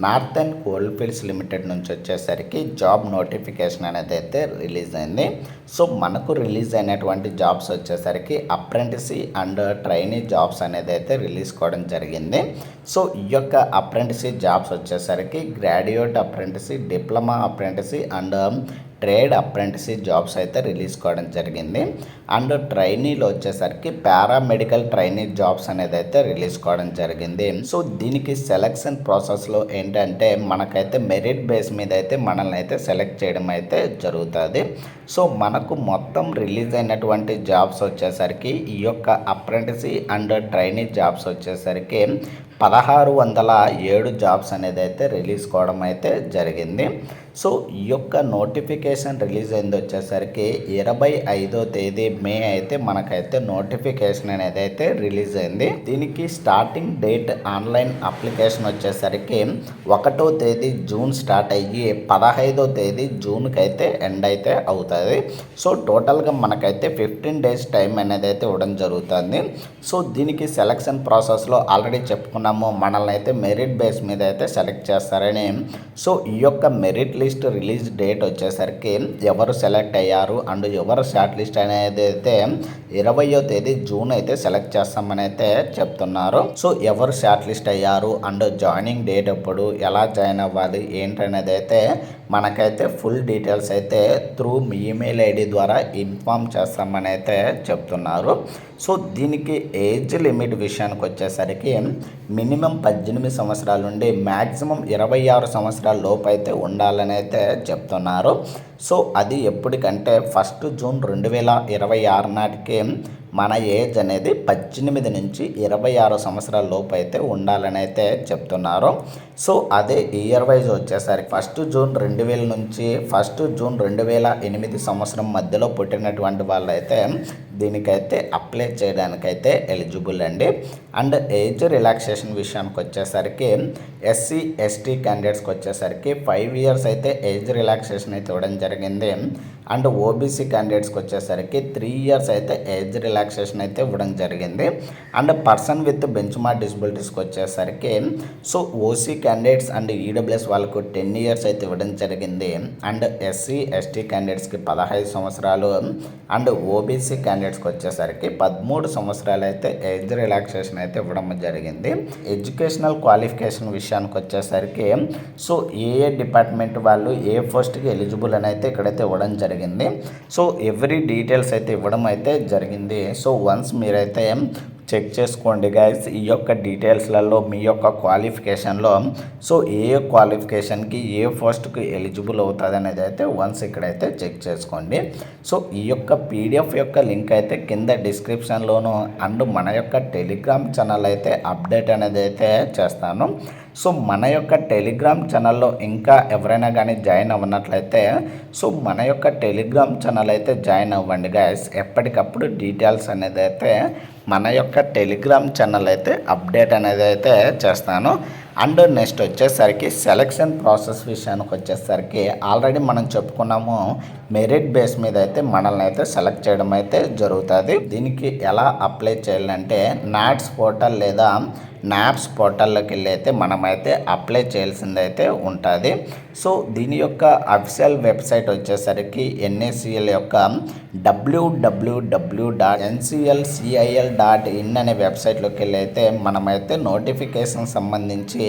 Northern coalfields limited నుంచి వచ్చేసరికి job notification అనేది అయితే రిలీజ్ అయింది. సో మనకు రిలీజ్ అయినటువంటి జాబ్స్ వచ్చేసరికి అప్రెంటిసీ అండ్ ట్రైనీ జాబ్స్ అనేది అయితే రిలీజ్ కావడం జరిగింది. సో ఈ యొక్క అప్రెంటిసీ జాబ్స్ వచ్చేసరికి graduate apprentice, diploma apprentice and trade apprentice jobs అయితే రిలీజ్ కావడం జరిగింది. అండ్ ట్రైనీలో వచ్చేసరికి పారామెడికల్ ట్రైనీ జాబ్స్ అనేది అయితే రిలీజ్ కావడం జరిగింది. సో దీనికి సెలక్షన్ ప్రాసెస్లో ఏంటంటే మనకైతే మెరిట్ బేస్ మీద అయితే మనల్ని అయితే సెలెక్ట్ చేయడం అయితే జరుగుతుంది. సో మనకు మొత్తం రిలీజ్ అయినటువంటి జాబ్స్ వచ్చేసరికి ఈ యొక్క అప్రెంటిసీ అండ్ ట్రైనీ జాబ్స్ వచ్చేసరికి 1607 జాబ్స్ అనేది అయితే రిలీజ్ కావడం అయితే జరిగింది. సో ఈ యొక్క నోటిఫికేషన్ రిలీజ్ అయింది వచ్చేసరికి 25వ తేదీ మే అయితే మనకైతే నోటిఫికేషన్ అనేది అయితే రిలీజ్ అయింది. దీనికి స్టార్టింగ్ డేట్ ఆన్లైన్ అప్లికేషన్ వచ్చేసరికి 1వ తేదీ జూన్ స్టార్ట్ అయ్యి 15వ తేదీ జూన్కి అయితే ఎండ్ అయితే అవుతుంది. సో టోటల్గా మనకైతే 15 డేస్ టైం అనేది అయితే ఇవ్వడం జరుగుతుంది. సో దీనికి సెలక్షన్ ప్రాసెస్లో ఆల్రెడీ చెప్పుకున్నాము, మనల్ని అయితే మెరిట్ బేస్ మీద అయితే సెలెక్ట్ చేస్తారని. సో ఈ యొక్క మెరిట్ లిస్ట్ రిలీజ్ డేట్ వచ్చేసరికి ఎవరు సెలెక్ట్ అయ్యారు అండ్ ఎవరు షార్ట్ లిస్ట్ అనేది అయితే 20వ తేదీ జూన్ అయితే సెలెక్ట్ చేస్తామని అయితే చెప్తున్నారు. సో ఎవరు షార్ట్ లిస్ట్ అయ్యారు అండ్ జాయినింగ్ డేట్ ఎప్పుడు, ఎలా జాయిన్ అవ్వాలి ఏంటనేది అయితే మనకైతే ఫుల్ డీటెయిల్స్ అయితే త్రూ మీ ఈమెయిల్ ఐడి ద్వారా ఇన్ఫామ్ చేస్తామని అయితే చెప్తున్నారు. సో దీనికి ఏజ్ లిమిట్ విషయానికి వచ్చేసరికి మినిమం 18 సంవత్సరాల నుండి మ్యాక్సిమం 26 సంవత్సరాల లోపు అయితే ఉండాలని అయితే చెప్తున్నారు. సో అది ఎప్పటికంటే 1 జూన్ 2026 నాటికి మన ఏజ్ అనేది 18 నుంచి 26 సంవత్సరాల లోపు అయితే ఉండాలని అయితే చెప్తున్నారు. సో అదే ఇయర్ వైజ్ వచ్చేసరికి 1 జూన్ 2000 నుంచి 1 జూన్ 2008 సంవత్సరం మధ్యలో పుట్టినటువంటి వాళ్ళైతే దీనికైతే అప్లై చేయడానికైతే ఎలిజిబుల్ అండి. అండ్ ఏజ్ రిలాక్సేషన్ విషయానికి వచ్చేసరికి ఎస్సీ ఎస్టీ క్యాండిడేట్స్కి వచ్చేసరికి 5 ఇయర్స్ అయితే ఏజ్ రిలాక్సేషన్ అయితే ఇవ్వడం జరిగింది. అండ్ ఓబీసీ క్యాండిడేట్స్కి వచ్చేసరికి 3 ఇయర్స్ అయితే ఏజ్ రిలాక్సేషన్ అయితే ఇవ్వడం జరిగింది. And person with bench mark డిసబిలిటీస్కి వచ్చేసరికి so OC candidates and EWS వాళ్ళకు 10 ఇయర్స్ అయితే ఇవ్వడం జరిగింది. అండ్ ఎస్సీ ఎస్టీ క్యాండిడేట్స్కి 15 సంవత్సరాలు అండ్ ఓబీసీ క్యాండిడేట్స్కి వచ్చేసరికి 13 సంవత్సరాలు అయితే ఏజ్ రిలాక్సేషన్ అయితే ఇవ్వడం జరిగింది. ఎడ్యుకేషనల్ క్వాలిఫికేషన్ విషయానికి వచ్చేసరికి సో ఏ డిపార్ట్మెంట్ వాళ్ళు ఏ పోస్ట్కి ఎలిజిబుల్ అని అయితే ఇక్కడైతే ఇవ్వడం జరిగింది. సో ఎవ్రీ డీటెయిల్స్ అయితే ఇవ్వడం అయితే జరిగింది. సో వన్స్ మీరైతే చెక్ చేసుకోండి గైస్, ఈ యొక్క డీటెయిల్స్లలో మీ యొక్క క్వాలిఫికేషన్లో సో ఏ క్వాలిఫికేషన్కి ఏ పోస్ట్కి ఎలిజిబుల్ అవుతుంది అనేది అయితే వన్స్ ఇక్కడైతే చెక్ చేసుకోండి. సో ఈ యొక్క పీడిఎఫ్ యొక్క లింక్ అయితే కింద డిస్క్రిప్షన్లోను అండ్ మన యొక్క టెలిగ్రామ్ ఛానల్ అయితే అప్డేట్ అనేది అయితే చేస్తాను. సో మన యొక్క టెలిగ్రామ్ ఛానల్లో ఇంకా ఎవరైనా కానీ జాయిన్ అవ్వనట్లయితే సో మన యొక్క టెలిగ్రామ్ ఛానల్ అయితే జాయిన్ అవ్వండి గైస్. ఎప్పటికప్పుడు డీటెయిల్స్ అనేది అయితే మన యొక్క టెలిగ్రామ్ ఛానల్ అయితే అప్డేట్ అనేది అయితే చేస్తాను. అండ్ నెక్స్ట్ వచ్చేసరికి సెలక్షన్ ప్రాసెస్ విషయానికి వచ్చేసరికి ఆల్రెడీ మనం చెప్పుకున్నాము, మెరిట్ బేస్ మీద అయితే మనల్ని అయితే సెలెక్ట్ చేయడం అయితే జరుగుతుంది. దీనికి ఎలా అప్లై చేయాలంటే నాట్స్ పోర్టల్ లేదా నాప్స్ పోర్టల్లోకి వెళ్ళి అయితే మనమైతే అప్లై చేయాల్సిందైతే ఉంటుంది. సో దీని యొక్క అఫిషియల్ వెబ్సైట్ వచ్చేసరికి ఎన్ఏసిఎల్ యొక్క www.nclcil.in అనే వెబ్సైట్లోకి వెళ్ళి అయితే మనమైతే నోటిఫికేషన్ సంబంధించి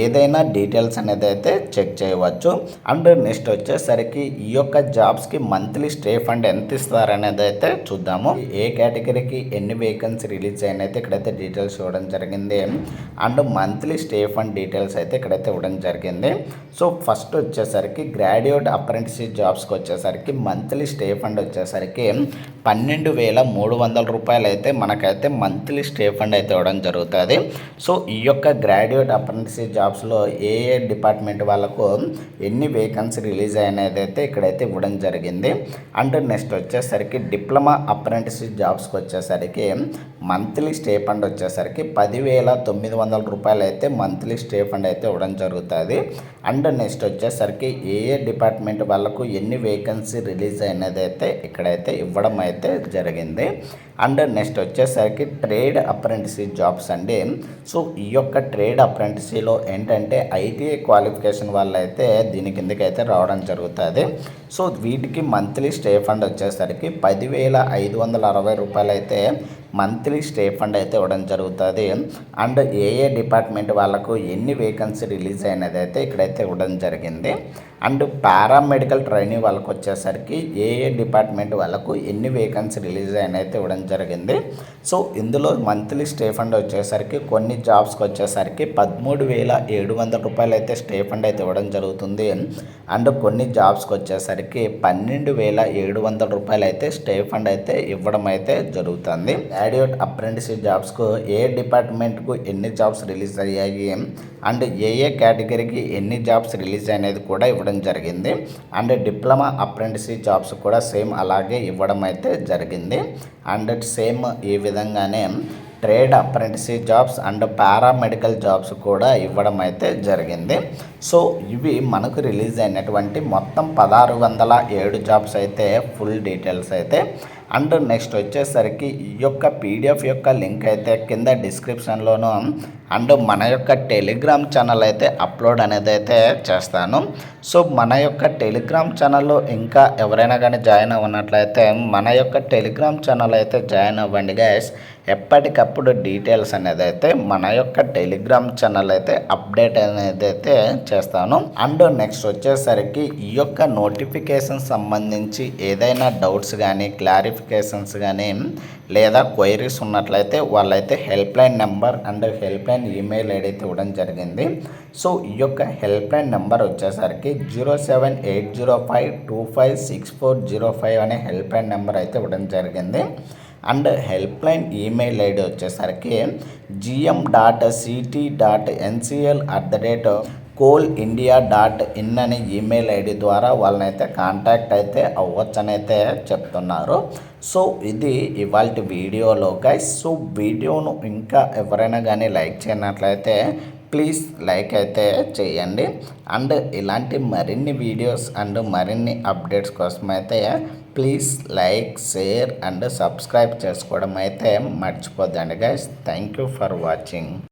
ఏదైనా డీటెయిల్స్ అనేది అయితే చెక్ చేయవచ్చు. అండ్ నెక్స్ట్ వచ్చేసరికి ఈ యొక్క జాబ్స్కి మంత్లీ స్టే ఫండ్ ఎంత ఇస్తారనేది అయితే చూద్దాము. ఏ కేటగిరీకి ఎన్ని వేకెన్సీ రిలీజ్ అయిన అయితే ఇక్కడైతే డీటెయిల్స్ ఇవ్వడం జరిగింది. And monthly stay fund details అయితే ఇక్కడైతే ఇవ్వడం జరిగింది. సో ఫస్ట్ వచ్చేసరికి గ్రాడ్యుయేట్ అప్రెంటిస్షిప్ జాబ్స్కి వచ్చేసరికి మంత్లీ స్టే ఫండ్ వచ్చేసరికి 12,300 రూపాయలు అయితే మనకైతే మంత్లీ స్టే ఫండ్ అయితే ఇవ్వడం జరుగుతుంది. సో ఈ యొక్క గ్రాడ్యుయేట్ అప్రెంటిస్షిప్ జాబ్స్లో ఏ ఏ డిపార్ట్మెంట్ వాళ్ళకు ఎన్ని వేకెన్సీ రిలీజ్ అయినది అయితే ఇక్కడైతే ఇవ్వడం జరిగింది. అండ్ నెక్స్ట్ వచ్చేసరికి డిప్లొమా అప్రెంటిస్షిప్ జాబ్స్కి వచ్చేసరికి మంత్లీ స్టే ఫండ్ వచ్చేసరికి 10,900 రూపాయలు అయితే మంత్లీ స్టే ఫండ్ అయితే ఇవ్వడం జరుగుతుంది. అండ్ నెక్స్ట్ వచ్చేసరికి ఏ ఏ డిపార్ట్మెంట్ వాళ్ళకు ఎన్ని వేకెన్సీ రిలీజ్ అయినది అయితే ఇక్కడైతే ఇవ్వడం అయితే అయితే జరిగింది. అండ్ నెక్స్ట్ వచ్చేసరికి ట్రేడ్ అప్రెంటిస్షిప్ జాబ్స్ అండి. సో ఈ యొక్క ట్రేడ్ అప్రెంటిస్షిప్లో ఏంటంటే ఐటీఐ క్వాలిఫికేషన్ వాళ్ళైతే దీని కిందకి అయితే రావడం జరుగుతుంది. సో వీటికి మంత్లీ స్టే ఫండ్ వచ్చేసరికి 10,560 రూపాయలు అయితే మంత్లీ స్టే ఫండ్ అయితే ఇవ్వడం జరుగుతుంది. అండ్ ఏ డిపార్ట్మెంట్ వాళ్ళకు ఎన్ని వేకెన్సీ రిలీజ్ అయినది అయితే ఇక్కడైతే ఇవ్వడం జరిగింది. అండ్ పారామెడికల్ ట్రైనింగ్ వాళ్ళకు వచ్చేసరికి ఏ డిపార్ట్మెంట్ వాళ్ళకు ఎన్ని వేకెన్సీ రిలీజ్ అయినా అయితే ఇవ్వడం జరిగింది. సో ఇందులో మంత్లీ స్టే ఫండ్ వచ్చేసరికి కొన్ని జాబ్స్కి వచ్చేసరికి 13,700 రూపాయలు అయితే స్టే ఫండ్ అయితే ఇవ్వడం జరుగుతుంది. అండ్ కొన్ని జాబ్స్కి వచ్చేసరికి 12,700 రూపాయలు అయితే స్టే ఫండ్ అయితే ఇవ్వడం అయితే జరుగుతుంది. గ్రాడ్యుయేట్ అప్రెంటిస్షిప్ జాబ్స్కు ఏ డిపార్ట్మెంట్కు ఎన్ని జాబ్స్ రిలీజ్ అయ్యాయి అండ్ ఏ కేటగిరీకి ఎన్ని జాబ్స్ రిలీజ్ అనేది కూడా ఇవ్వడం జరిగింది. అండ్ డిప్లొమా అప్రెంటిస్షిప్ జాబ్స్ కూడా సేమ్ అలాగే ఇవ్వడం అయితే జరిగింది. అండ్ సేమ్ ఈ విధంగానే trade apprenticeship jobs and paramedical jobs కూడా ఇవ్వడం అయితే జరిగింది. సో ఇవి మనకు రిలీజ్ అయినటువంటి మొత్తం 1,607 జాబ్స్ అయితే ఫుల్ డీటెయిల్స్ అయితే. అండ్ నెక్స్ట్ వచ్చేసరికి ఈ యొక్క పీడిఎఫ్ యొక్క లింక్ అయితే కింద డిస్క్రిప్షన్లోను అండ్ మన యొక్క టెలిగ్రామ్ ఛానల్ అయితే అప్లోడ్ అనేది అయితే చేస్తాను. సో మన యొక్క టెలిగ్రామ్ ఛానల్లో ఇంకా ఎవరైనా కానీ జాయిన్ అవ్వనట్లయితే మన యొక్క టెలిగ్రామ్ ఛానల్ అయితే జాయిన్ అవ్వండి గైస్. ఎప్పటికప్పుడు డీటెయిల్స్ అనేది అయితే మన యొక్క టెలిగ్రామ్ ఛానల్ అయితే అప్డేట్ అనేది అయితే చేస్తాను. అండ్ నెక్స్ట్ వచ్చేసరికి ఈ యొక్క నోటిఫికేషన్ సంబంధించి ఏదైనా డౌట్స్ కానీ క్లారిఫికేషన్స్ కానీ లేదా క్వైరీస్ ఉన్నట్లయితే వాళ్ళైతే help line number and help line email ID అయితే ఇవ్వడం జరిగింది. సో ఈ యొక్క హెల్ప్ లైన్ నెంబర్ వచ్చేసరికి 0780525640 అనే హెల్ప్ లైన్ నెంబర్ అయితే ఇవ్వడం జరిగింది. And help line email ID వచ్చేసరికి gm.ct.ncl@coalindia.in అనే ఈమెయిల్ ఐడి ద్వారా వాళ్ళనైతే కాంటాక్ట్ అయితే అవ్వచ్చని అయితే చెప్తున్నారు. సో ఇది ఇవాళ వీడియోలో గైస్. సో వీడియోను ఇంకా ఎవరైనా కానీ లైక్ చేయనట్లయితే ప్లీజ్ లైక్ అయితే చేయండి. అండ్ ఇలాంటి మరిన్ని వీడియోస్ అండ్ మరిన్ని అప్డేట్స్ కోసం అయితే please like, share and subscribe చేసుకోవడం అయితే మర్చిపోద్దండి guys. Thank you for watching.